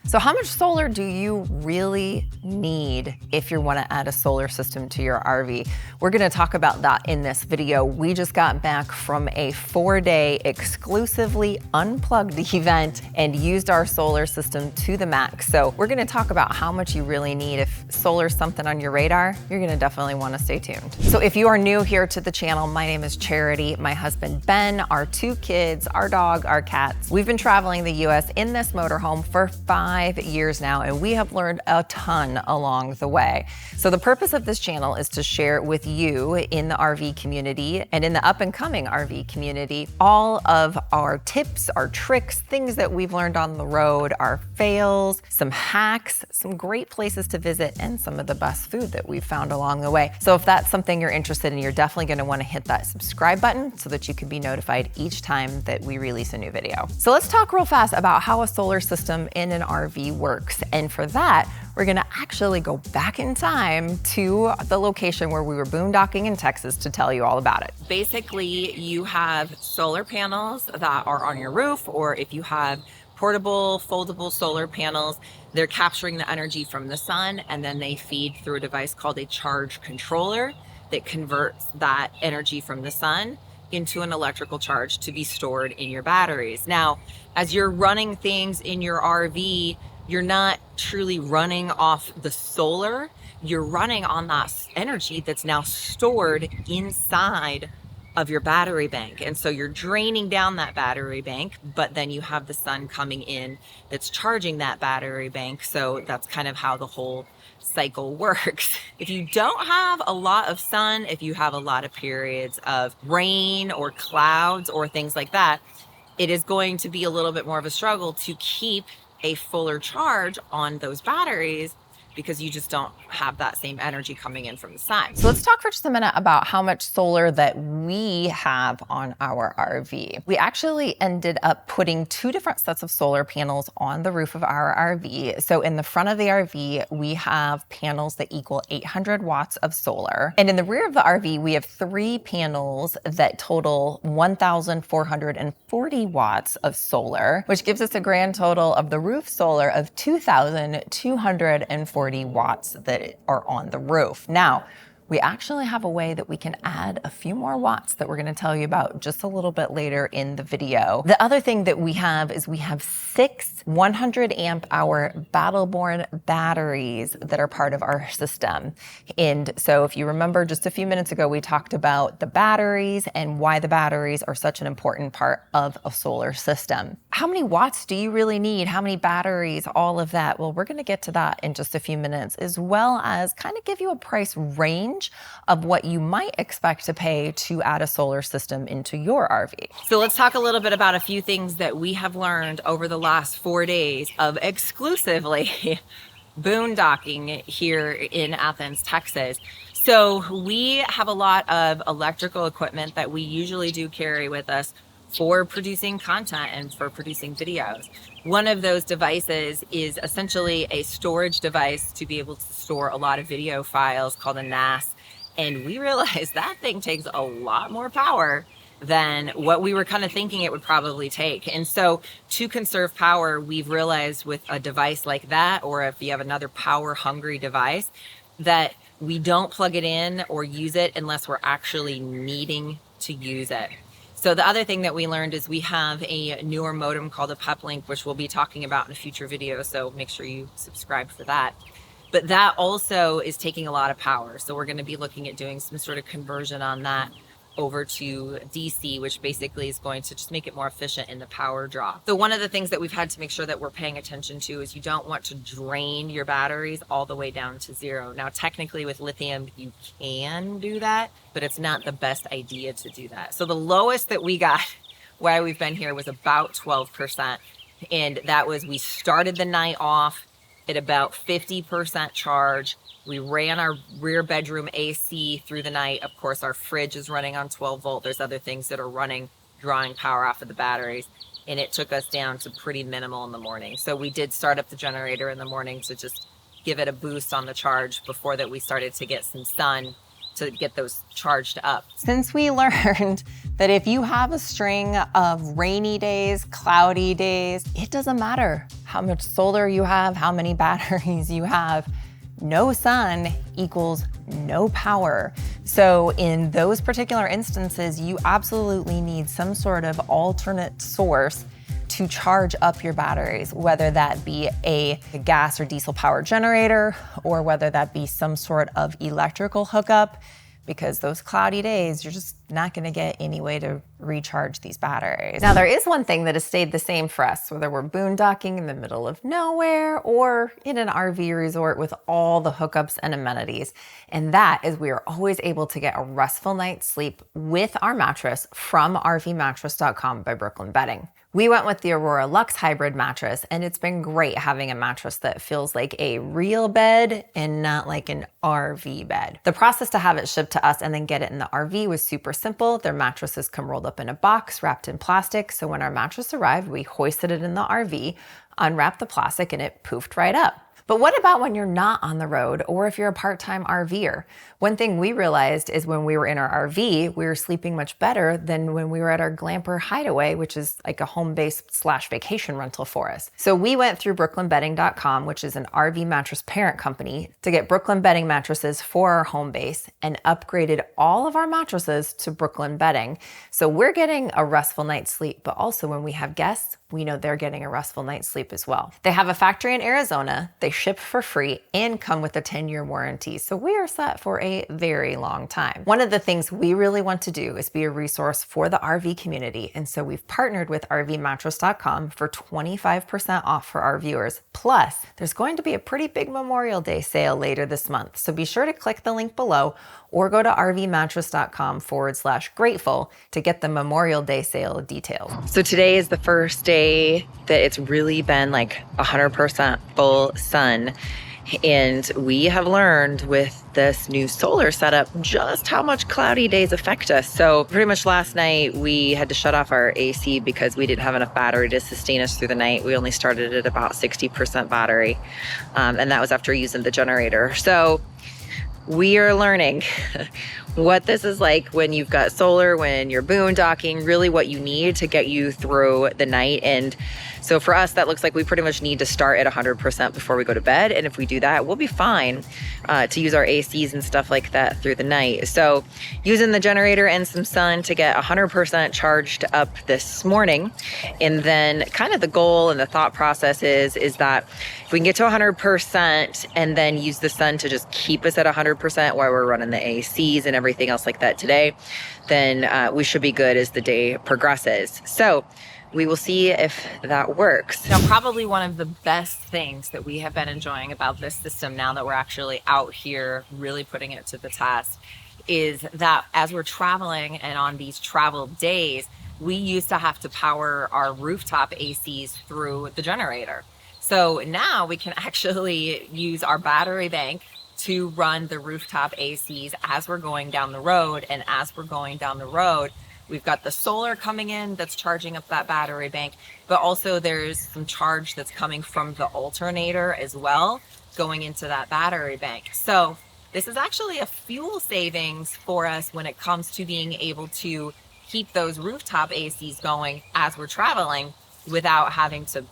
So how much solar do you really need if you want to add a solar system to your RV? We're going to talk about that in this video. We just got back from a 4-day exclusively unplugged event and used our solar system to the max. So we're going to talk about how much you really need. If solar is something on your radar, you're going to definitely want to stay tuned. So if you are new here to the channel, my name is Charity, my husband Ben, our 2 kids, our dog, our cats. We've been traveling the US in this motorhome for 5 years now, and we have learned a ton along the way. So the purpose of this channel is to share with you in the RV community and in the up and coming RV community, all of our tips, our tricks, things that we've learned on the road, our fails, some hacks, some great places to visit, and some of the best food that we've found along the way. So if that's something you're interested in, you're definitely going to want to hit that subscribe button so that you can be notified each time that we release a new video. So let's talk real fast about how a solar system in an RV works. And for that, we're gonna actually go back in time to the location where we were boondocking in Texas to tell you all about it. Basically, you have solar panels that are on your roof, or if you have portable, foldable solar panels, they're capturing the energy from the sun, and then they feed through a device called a charge controller that converts that energy from the sun into an electrical charge to be stored in your batteries. Now, as you're running things in your RV, you're not truly running off the solar, you're running on that energy that's now stored inside of your battery bank. And so you're draining down that battery bank, but then you have the sun coming in that's charging that battery bank. So that's kind of how the whole cycle works. If you don't have a lot of sun, if you have a lot of periods of rain or clouds or things like that, it is going to be a little bit more of a struggle to keep a fuller charge on those batteries because you just don't have that same energy coming in from the sun. So let's talk for just a minute about how much solar that we have on our RV. We actually ended up putting 2 different sets of solar panels on the roof of our RV. So in the front of the RV, we have panels that equal 800 watts of solar. And in the rear of the RV, we have 3 panels that total 1,440 watts of solar, which gives us a grand total of the roof solar of 2,240 watts that are on the roof. Now, we actually have a way that we can add a few more watts that we're going to tell you about just a little bit later in the video. The other thing that we have is we have 6 100 amp hour Battleborn batteries that are part of our system. And so if you remember just a few minutes ago, we talked about the batteries and why the batteries are such an important part of a solar system. How many watts do you really need? How many batteries? All of that. Well, we're going to get to that in just a few minutes, as well as kind of give you a price range of what you might expect to pay to add a solar system into your RV. So let's talk a little bit about a few things that we have learned over the last 4 days of exclusively boondocking here in Athens, Texas. So we have a lot of electrical equipment that we usually do carry with us for producing content and for producing videos. One of those devices is essentially a storage device to be able to store a lot of video files called a NAS. And we realized that thing takes a lot more power than what we were kind of thinking it would probably take. And so to conserve power, we've realized with a device like that, or if you have another power hungry device, that we don't plug it in or use it unless we're actually needing to use it. So the other thing that we learned is we have a newer modem called a Peplink, which we'll be talking about in a future video. So make sure you subscribe for that. But that also is taking a lot of power. So we're going to be looking at doing some sort of conversion on that over to DC, which basically is going to just make it more efficient in the power draw. So one of the things that we've had to make sure that we're paying attention to is you don't want to drain your batteries all the way down to 0. Now, technically with lithium, you can do that, but it's not the best idea to do that. So the lowest that we got while we've been here was about 12%. And that was, we started the night off at about 50% charge. We ran our rear bedroom AC through the night. Of course, our fridge is running on 12 volt. There's other things that are running, drawing power off of the batteries. And it took us down to pretty minimal in the morning. So we did start up the generator in the morning to just give it a boost on the charge before that we started to get some sun to get those charged up. Since we learned that if you have a string of rainy days, cloudy days, it doesn't matter how much solar you have, how many batteries you have, no sun equals no power. So in those particular instances, you absolutely need some sort of alternate source to charge up your batteries, whether that be a gas or diesel power generator, or whether that be some sort of electrical hookup, because those cloudy days, you're just not gonna get any way to recharge these batteries. Now, there is one thing that has stayed the same for us, whether we're boondocking in the middle of nowhere or in an RV resort with all the hookups and amenities. And that is we are always able to get a restful night's sleep with our mattress from rvmattress.com by Brooklyn Bedding. We went with the Aurora Luxe Hybrid mattress, and it's been great having a mattress that feels like a real bed and not like an RV bed. The process to have it shipped to us and then get it in the RV was super simple. Their mattresses come rolled up in a box, wrapped in plastic. So when our mattress arrived, we hoisted it in the RV, unwrapped the plastic, and it poofed right up. But what about when you're not on the road, or if you're a part-time RVer? One thing we realized is when we were in our RV, we were sleeping much better than when we were at our Glamper hideaway, which is like a home-based / vacation rental for us. So we went through brooklynbedding.com, which is an RV mattress parent company, to get Brooklyn Bedding mattresses for our home base, and upgraded all of our mattresses to Brooklyn Bedding. So we're getting a restful night's sleep, but also when we have guests, we know they're getting a restful night's sleep as well. They have a factory in Arizona, they ship for free, and come with a 10-year warranty. So we are set for a very long time. One of the things we really want to do is be a resource for the RV community. And so we've partnered with rvmattress.com for 25% off for our viewers. Plus, there's going to be a pretty big Memorial Day sale later this month. So be sure to click the link below or go to rvmattress.com/grateful to get the Memorial Day sale details. So today is the first day that it's really been like 100% full sun. And we have learned with this new solar setup just how much cloudy days affect us. So pretty much last night we had to shut off our AC because we didn't have enough battery to sustain us through the night. We only started at about 60% battery, and that was after using the generator. So we are learning what this is like when you've got solar, when you're boondocking, really what you need to get you through the night. And so for us, that looks like we pretty much need to start at 100% before we go to bed. And if we do that, we'll be fine to use our ACs and stuff like that through the night. So using the generator and some sun to get 100% charged up this morning. And then kind of the goal and the thought process is that if we can get to 100% and then use the sun to just keep us at 100% while we're running the ACs and everything else like that today, then we should be good as the day progresses. So we will see if that works. Now, probably one of the best things that we have been enjoying about this system now that we're actually out here really putting it to the test is that as we're traveling and on these travel days, we used to have to power our rooftop ACs through the generator. So now we can actually use our battery bank to run the rooftop ACs as we're going down the road. And as we're going down the road, we've got the solar coming in that's charging up that battery bank, but also there's some charge that's coming from the alternator as well, going into that battery bank. So this is actually a fuel savings for us when it comes to being able to keep those rooftop ACs going as we're traveling without having to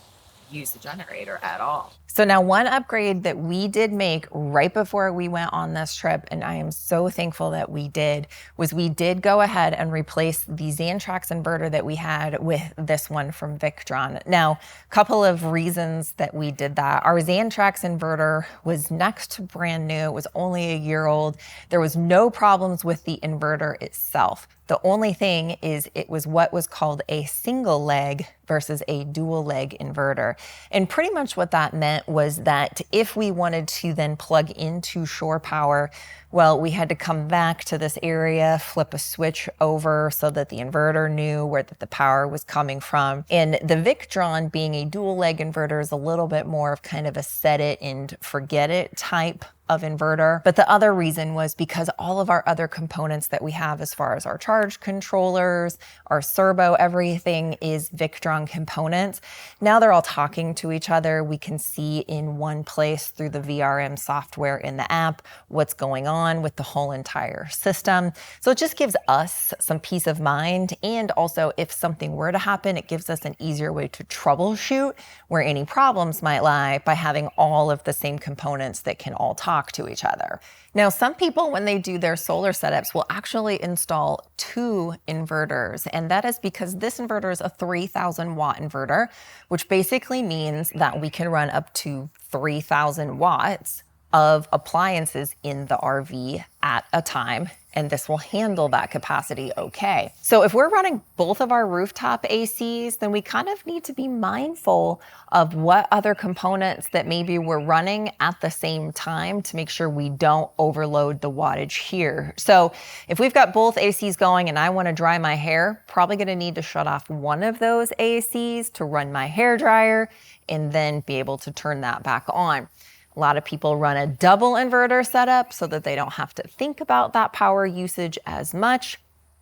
use the generator at all. So now one upgrade that we did make right before we went on this trip, and I am so thankful that we did, was we did go ahead and replace the Xantrax inverter that we had with this one from Victron. Now, a couple of reasons that we did that. Our Xantrax inverter was next to brand new. It was only a year old. There was no problems with the inverter itself. The only thing is it was what was called a single leg versus a dual leg inverter. And pretty much what that meant was that if we wanted to then plug into shore power, well, we had to come back to this area, flip a switch over so that the inverter knew where the power was coming from. And the Victron, being a dual leg inverter, is a little bit more of kind of a set it and forget it type of inverter. But the other reason was because all of our other components that we have as far as our charge controllers, our servo, everything is Victron components. Now they're all talking to each other. We can see in one place through the VRM software in the app what's going on with the whole entire system. So it just gives us some peace of mind. And also if something were to happen, it gives us an easier way to troubleshoot where any problems might lie by having all of the same components that can all talk to each other. Now, some people, when they do their solar setups, will actually install 2 inverters. And that is because this inverter is a 3,000 watt inverter, which basically means that we can run up to 3,000 watts of appliances in the RV at a time, and this will handle that capacity okay. So if we're running both of our rooftop ACs, then we kind of need to be mindful of what other components that maybe we're running at the same time to make sure we don't overload the wattage here. So if we've got both ACs going and I want to dry my hair, probably going to need to shut off one of those ACs to run my hair dryer and then be able to turn that back on. A lot of people run a double inverter setup so that they don't have to think about that power usage as much.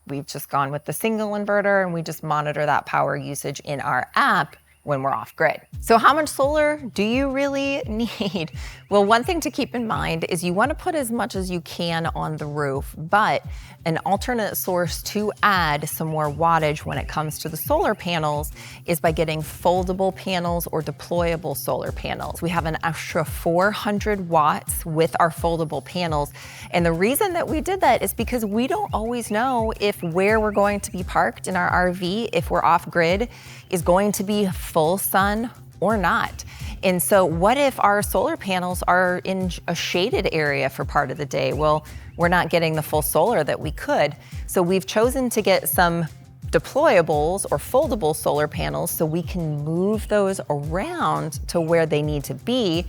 We've just gone with the single inverter and we just monitor that power usage in our app when we're off grid. So how much solar do you really need? Well, one thing to keep in mind is you want to put as much as you can on the roof, but an alternate source to add some more wattage when it comes to the solar panels is by getting foldable panels or deployable solar panels. We have an extra 400 watts with our foldable panels. And the reason that we did that is because we don't always know if where we're going to be parked in our RV, if we're off grid, is going to be full sun or not. And so what if our solar panels are in a shaded area for part of the day? Well, we're not getting the full solar that we could. So we've chosen to get some deployables or foldable solar panels so we can move those around to where they need to be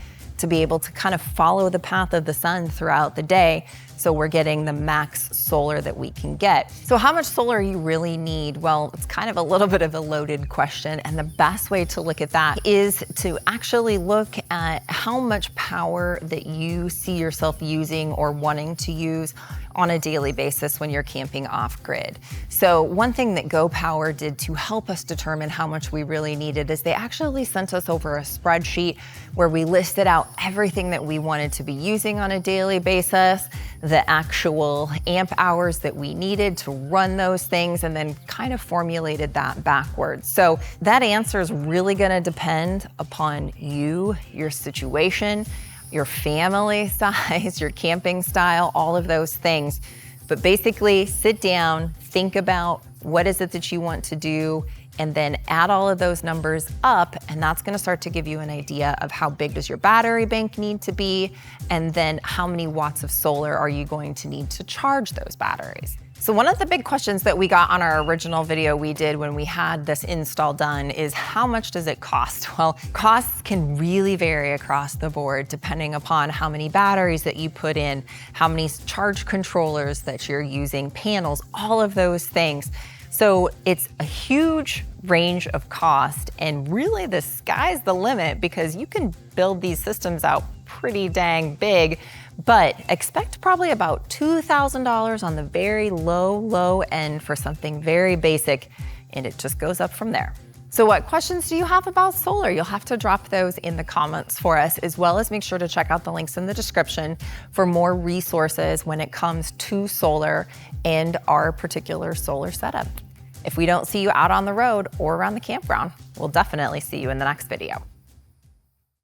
able to kind of follow the path of the sun throughout the day. So we're getting the max solar that we can get. So how much solar you really need? Well, it's kind of a little bit of a loaded question. And the best way to look at that is to actually look at how much power that you see yourself using or wanting to use on a daily basis when you're camping off grid. So one thing that GoPower did to help us determine how much we really needed is they actually sent us over a spreadsheet where we listed out everything that we wanted to be using on a daily basis, the actual amp hours that we needed to run those things, and then kind of formulated that backwards. So that answer is really gonna depend upon you, your situation, your family size, your camping style, all of those things. But basically sit down, think about what is it that you want to do, and then add all of those numbers up, and that's gonna start to give you an idea of how big does your battery bank need to be, and then how many watts of solar are you going to need to charge those batteries. So one of the big questions that we got on our original video we did when we had this install done is how much does it cost? Well, costs can really vary across the board depending upon how many batteries that you put in, how many charge controllers that you're using, panels, all of those things. So it's a huge range of cost, and really the sky's the limit because you can build these systems out pretty dang big, but expect probably about $2,000 on the very low end for something very basic, and it just goes up from there. So what questions do you have about solar? You'll have to drop those in the comments for us, as well as make sure to check out the links in the description for more resources when it comes to solar and our particular solar setup. If we don't see you out on the road or around the campground, we'll definitely see you in the next video.